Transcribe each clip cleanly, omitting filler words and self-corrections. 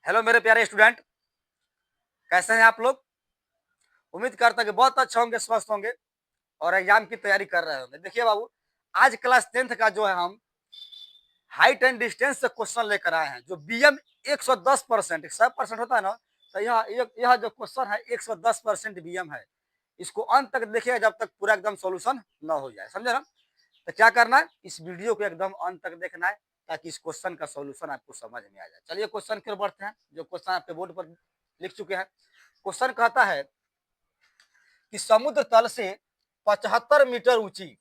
Hello मेरे प्यारे student, कैसे हैं आप लोग। उम्मीद करता हूँ कि बहुत अच्छे होंगे, स्वस्थ होंगे और एग्जाम की तैयारी कर रहे होंगे। देखिए बाबू, आज क्लास 10th का जो है हम हाइट एंड डिस्टेंस से क्वेश्चन लेकर आए हैं। जो बीएम 110%, 100% होता है ना, तो यह जो क्वेश्चन है 110% बीएम है। इसको अंत तक देखिएगा जब तक पूरा एकदम सोल्यूशन न हो जाए, समझे ना। तो क्या करना है, इस वीडियो को एकदम अंत तक देखना है ताकि इस क्वेश्चन का सोल्यूशन आपको समझ में आ जाए। चलिए क्वेश्चन की ओर बढ़ते हैं। जो क्वेश्चन आपके बोर्ड पर लिख चुके हैं। क्वेश्चन कहता है कि समुद्र तल से 75 मीटर ऊंची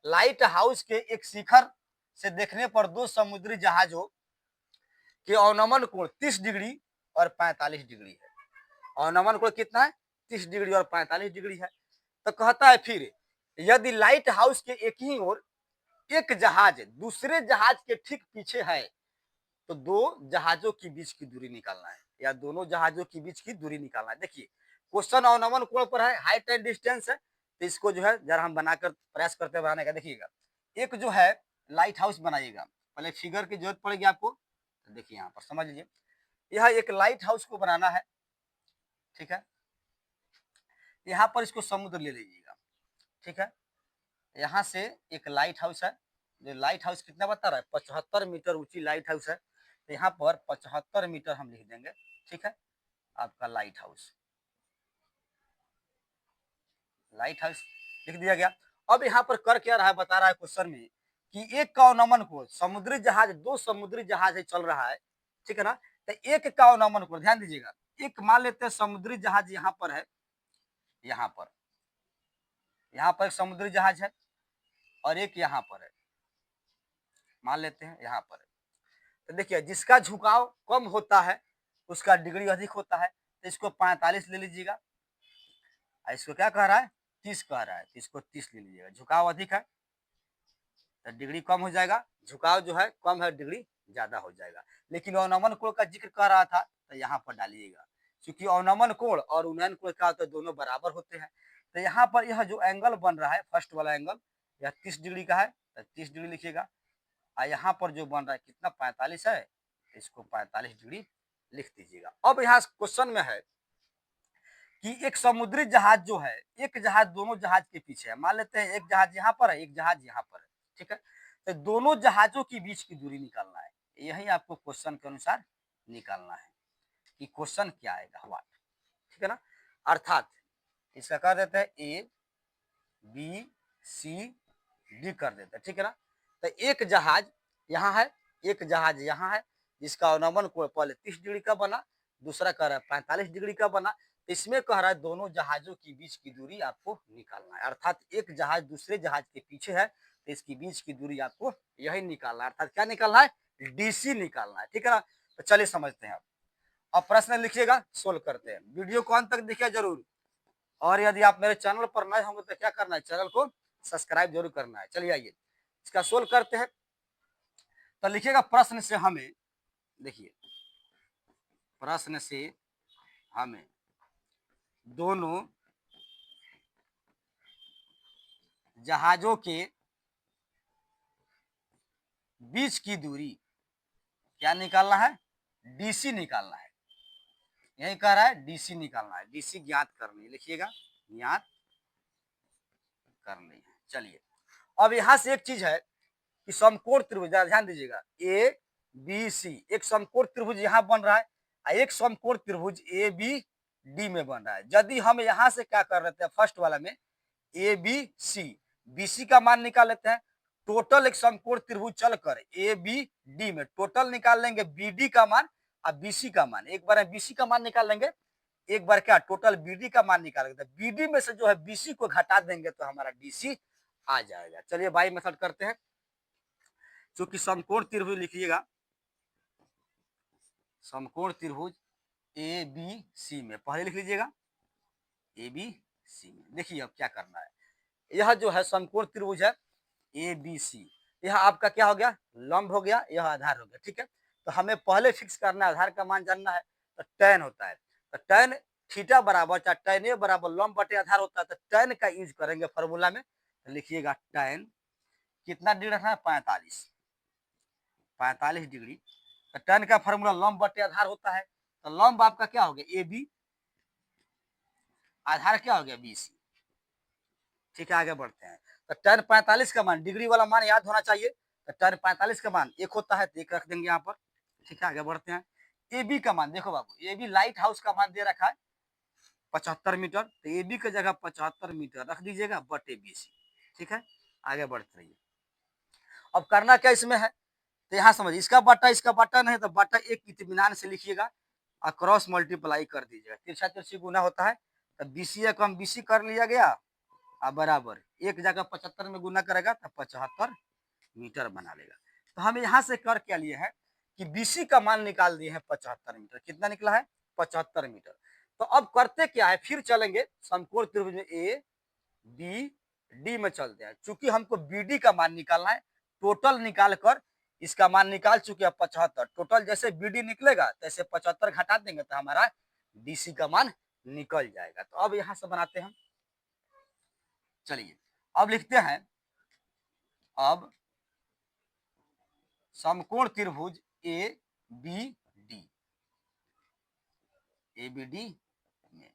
लाइट हाउस के एक शिखर से देखने पर दो समुद्री जहाजों के अवनमन कोण 30 डिग्री और 45 डिग्री है। अवनमन कोण कितना है? 30 डिग्री और 45 डिग्री है। तो कहता है फिर यदि लाइट हाउस के एक ही ओर एक जहाज दूसरे जहाज के ठीक पीछे है तो दो जहाजों के बीच की दूरी निकालना है, या दोनों जहाजों के बीच की दूरी निकालना है। देखिए क्वेश्चन अवनमन कोण पर है, हाइट एंड डिस्टेंस है, तो इसको जो है जरा हम बनाकर प्रयास करते हैं बनाने का। देखिएगा एक जो है लाइट हाउस बनाइएगा, पहले फिगर की जरूरत पड़ेगी आपको। तो देखिए यहाँ पर समझ लीजिए, यह एक लाइट हाउस को बनाना है, ठीक है। यहाँ पर इसको समुद्र ले लीजिएगा, ठीक है। यहाँ से एक लाइट हाउस है, जो लाइट हाउस कितना बता रहा है, 75 मीटर ऊंची लाइट हाउस है। तो यहाँ पर 75 मीटर हम लिख देंगे, ठीक है। आपका लाइट हाउस, लाइट हाउस लिख दिया गया। अब यहाँ पर कर क्या रहा है, बता रहा है क्वेश्चन में कि एक का अवनमन कोण, समुद्री जहाज, दो समुद्री जहाज है चल रहा है, ठीक है ना। तो एक का अवनमन कोण ध्यान दीजिएगा, एक मान लेते हैं समुद्री जहाज यहाँ पर है, यहाँ पर एक समुद्री जहाज है और एक यहाँ पर है, मान लेते हैं यहाँ पर है। तो देखिए जिसका झुकाव कम होता है उसका डिग्री अधिक होता है, तो इसको 45 ले लीजिएगा। इसको क्या कह रहा है, 30 कह रहा है, तो इसको 30 ले लीजिएगा। झुकाव अधिक है तो डिग्री कम हो जाएगा, झुकाव जो है कम है डिग्री ज्यादा हो जाएगा। लेकिन अवनमन कोण का जिक्र कर रहा था तो यहाँ पर डालिएगा, क्योंकि अवनमन कोण और उन्नयन कोण का तो दोनों बराबर होते हैं। तो यहाँ पर यह जो एंगल बन रहा है फर्स्ट वाला एंगल, यह 30 डिग्री का है, तो 30 डिग्री लिखिएगा। और यहाँ पर जो बन रहा है कितना, 45 है, इसको 45 डिग्री लिख दीजिएगा। अब यहाँ क्वेश्चन में है कि एक समुद्री जहाज जो है, एक जहाज दोनों जहाज के पीछे है, मान लेते हैं एक जहाज यहाँ पर है, एक जहाज यहाँ पर है, ठीक है। तो दोनों जहाजों के बीच की दूरी निकालना है, यही आपको क्वेश्चन के अनुसार निकालना है कि क्वेश्चन क्या आएगा, व्हाट, ठीक है ना। अर्थात इसका कर देते हैं ए बी सी डी कर देते हैं, ठीक है ना। तो एक जहाज यहाँ है, एक जहाज यहाँ है, जिसका अवनमन कोण पहले 30 डिग्री का बना, दूसरा कह रहा है 45 डिग्री का बना। इसमें कह रहा है दोनों जहाजों के बीच की दूरी आपको निकालना है, अर्थात एक जहाज दूसरे जहाज के पीछे है तो इसकी बीच की दूरी आपको यही निकालना है, अर्थात क्या निकालना है, डीसी निकालना है, ठीक है ना। तो चलिए समझते हैं। अब प्रश्न लिखिएगा, सोल्व करते हैं। वीडियो को अंत तक देखिए जरूर, और यदि आप मेरे चैनल पर नए होंगे तो क्या करना है, चैनल को सब्सक्राइब जरूर करना है। चलिए आइए इसका सोल्व करते हैं। तो लिखिएगा प्रश्न से हमें, देखिए प्रश्न से हमें दोनों जहाजों के बीच की दूरी क्या निकालना है, डीसी निकालना है। यही कह रहा है डीसी निकालना है, डीसी ज्ञात करनी है, लिखिएगा ज्ञात करनी है। चलिए अब यहां से एक चीज है कि समकोण त्रिभुज, ध्यान दीजिएगा, ए बी सी एक समकोण त्रिभुज यहाँ बन रहा है, एक समकोण त्रिभुज ए बी डी में बन रहा है। यदि हम यहाँ से क्या कर लेते हैं, फर्स्ट वाला में A B C, B C का मान निकाल लेते हैं। टोटल एक समकोण त्रिभुज चलकर ए बी डी में टोटल निकाल लेंगे बी डी का मान और बी सी का मान। एक बार बी सी का मान निकाल लेंगे, एक बार क्या टोटल बी डी का मान निकालेंगे। बी डी में से जो है बी सी को घटा देंगे तो हमारा डी सी आ जाएगा। चलिए बाई मेथड करते हैं। चूंकि समकोण त्रिभुज लिखिएगा, समकोण त्रिभुज ए बी सी में पहले लिख लीजिएगा, ए बी सी में। देखिए अब क्या करना है, यह जो है समकोण त्रिभुज है ए बी सी, यह आपका क्या हो गया, लंब हो गया, यह आधार हो गया, ठीक है। तो हमें पहले फिक्स करना है, आधार का मान जानना है। तो tan होता है, तो tan थीटा बराबर चाहे tan ए बराबर लंब बटे आधार होता है, तो tan का यूज करेंगे फॉर्मूला में। तो लिखिएगा tan कितना डिग्री रखना है, 45 डिग्री। तो tan का फॉर्मूला लंब बटे आधार होता है, तो लंब आपका क्या हो गया ए बी, आधार क्या हो गया बी सी। ठीक है, आगे बढ़ते हैं। तो tan 45 का मान, डिग्री वाला मान याद होना चाहिए। तो tan 45 का मान एक होता है तो एक रख देंगे यहाँ पर। ठीक है, आगे बढ़ते हैं। ए बी का मान देखो बाबू, ए बी लाइट हाउस का मान दे रखा है 75 मीटर, तो ए बी की जगह 75 मीटर रख दीजिएगा बटे बी सी। ठीक है, आगे बढ़ते रहिए। अब करना क्या इसमें है, तो यहाँ समझिए, इसका बटा नहीं तो बटा एक इत्मीनान से लिखिएगा और क्रॉस मल्टीप्लाई कर दीजिएगा। तिरछा तिरछी गुना होता है, तो बीसी को हम बीसी कर लिया गया और बराबर एक जगह 75 में गुना करेगा तो 75 मीटर बना लेगा। तो हम यहाँ से कर क्या लिए हैं कि बीसी का मान निकाल दिए हैं 75 मीटर। कितना निकला है 75 मीटर। तो अब करते क्या है, फिर चलेंगे समकोण त्रिभुज में ए बी डी में चलते हैं। चूंकि हमको बी डी का मान निकालना है, टोटल निकाल कर इसका मान निकाल चुके हैं 75। टोटल जैसे बी डी निकलेगा तैसे 75 घटा देंगे तो हमारा डीसी का मान निकल जाएगा। तो अब यहां से बनाते हैं, चलिए अब लिखते हैं, अब समकोण त्रिभुज A B D, A B D में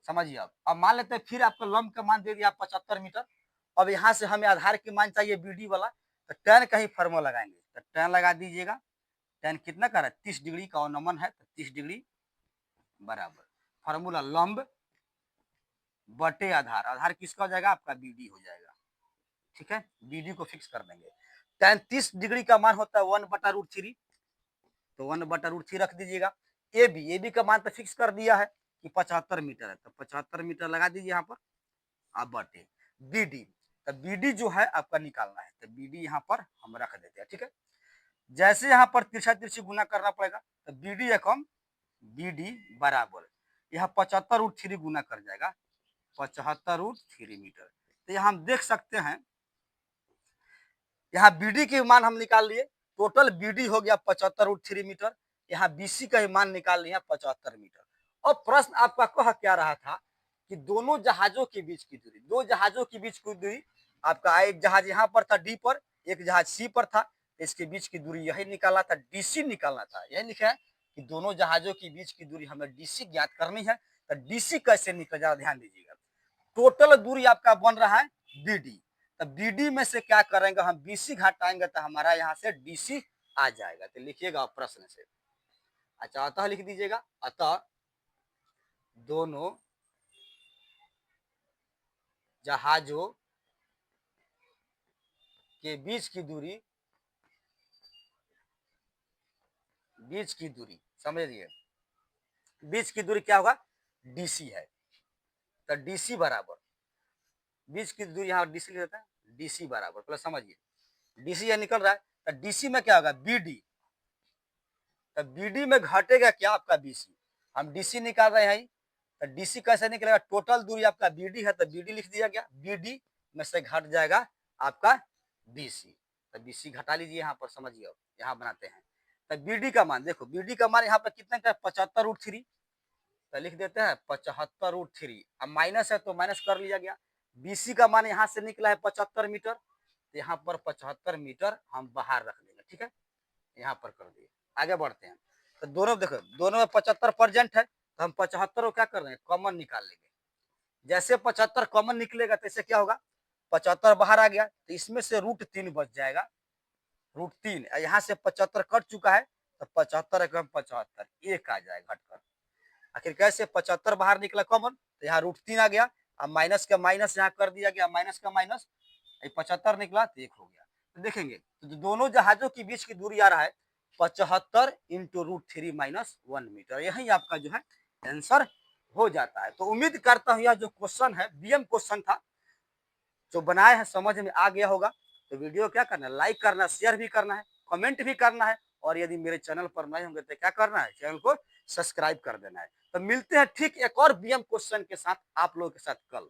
समझिए। अब मान लेते हैं फिर आपको लंब का मान दे दिया 75 मीटर। अब यहाँ से हमें आधार की मान चाहिए बी डी वाला, तो tan का ही फॉर्मूला लगाएंगे। तो tan लगा दीजिएगा, tan कितना कर रहा है 30 डिग्री का अवनमन है, तो 30 डिग्री बराबर फॉर्मूला लंब बटे आधार, आधार किसका हो जाएगा आपका बी डी हो जाएगा। ठीक है, बी डी को फिक्स कर देंगे। tan 30 डिग्री का मान होता है 1/√3, तो 1/√3 रख दीजिएगा। ए बी का मान तो फिक्स कर दिया है कि 75 मीटर है, तो 75 मीटर लगा दीजिए यहाँ पर। अब बटे बी डी, तो बी डी जो है आपका निकालना है, तो बी डी यहाँ पर हम रख देते हैं। ठीक है, जैसे यहाँ पर तिरछा तिरछी गुना करना पड़ेगा, तो बी डी एकम बी डी बराबर यहाँ 75√3 गुना कर जाएगा 75√3 मीटर। तो यहाँ हम देख सकते हैं, यहाँ बी डी के मान हम निकाल लिए, टोटल बी डी हो गया 75√3 मीटर। यहाँ बी सी का मान निकाल लिया 75 मीटर। अब प्रश्न आपका कह क्या रहा था कि दोनों जहाजों के बीच की दूरी, दो जहाजों के बीच की दूरी आपका, एक जहाज यहाँ पर था डी पर, एक जहाज सी पर था, इसके बीच की दूरी यही निकालना था, डीसी निकालना था। यही लिखा है कि दोनों जहाजों के बीच की दूरी हमें डीसी ज्ञात करनी है। तो डीसी कैसे निकल जाएगा, ध्यान दीजिएगा। टोटल दूरी आपका बन रहा है बीडी, तो बीडी में से क्या करेंगे हम बीसी घटाएंगे तो हमारा यहाँ से डीसी आ जाएगा। तो लिखिएगा प्रश्न से, अच्छा अतः लिख दीजिएगा, अतः दोनों जहाजों के बीच की दूरी समझिए, बीच की दूरी क्या होगा डीसी है, तो डीसी बराबर बीच की दूरी यहाँ डीसी लिख देता है, डीसी बराबर प्लस समझिए डीसी यह निकल रहा है, तो डीसी में क्या होगा बीडी, तो बीडी में घटेगा क्या आपका बीसी। हम डीसी निकाल रहे हैं, तो डीसी कैसे निकलेगा, टोटल दूरी आपका बीडी है तो बीडी लिख दिया गया, बीडी में से घट जाएगा आपका बीसी, तो बीसी घटा लीजिए यहाँ पर। समझिए यहाँ बनाते हैं, तो बीडी का मान देखो, बीडी का मान यहाँ पर कितना का 75√3, तो लिख देते हैं 75√3। अब माइनस है तो माइनस कर लिया गया। बीसी का मान यहाँ से निकला है 75 मीटर, तो यहाँ पर 75 मीटर हम बाहर रख देंगे। ठीक है, यहाँ पर कर दिए। आगे बढ़ते हैं, तो दोनों देखो, दोनों में 75 प्रेजेंट है, तो हम 75 को क्या कर रहे हैं कॉमन निकाल लेंगे। जैसे 75 कॉमन निकलेगा तो क्या होगा 75 बाहर आ गया, तो इसमें से √3 बच जाएगा, √3। यहाँ से 75 कट चुका है, तो 75 एकम 75 एक आ जाएगा घटकर। आखिर कैसे 75 बाहर निकला कॉमन, तो यहाँ √3 आ गया, अब माइनस का माइनस यहाँ कर दिया गया, माइनस का माइनस 75 निकला तो 1 हो गया। तो देखेंगे तो दोनों जहाजों के बीच की दूरी आ रहा है 75 इंटू √3 माइनस 1 मीटर। यही आपका जो है आंसर हो जाता है। तो उम्मीद करता हूँ यह जो क्वेश्चन है बीएम क्वेश्चन था, जो बनाए हैं समझ में आ गया होगा। तो वीडियो क्या करना है, लाइक करना, शेयर भी करना है, कमेंट भी करना है, और यदि मेरे चैनल पर नए होंगे तो क्या करना है, चैनल को सब्सक्राइब कर देना है। तो मिलते हैं ठीक एक और बीएम क्वेश्चन के साथ आप लोगों के साथ कल।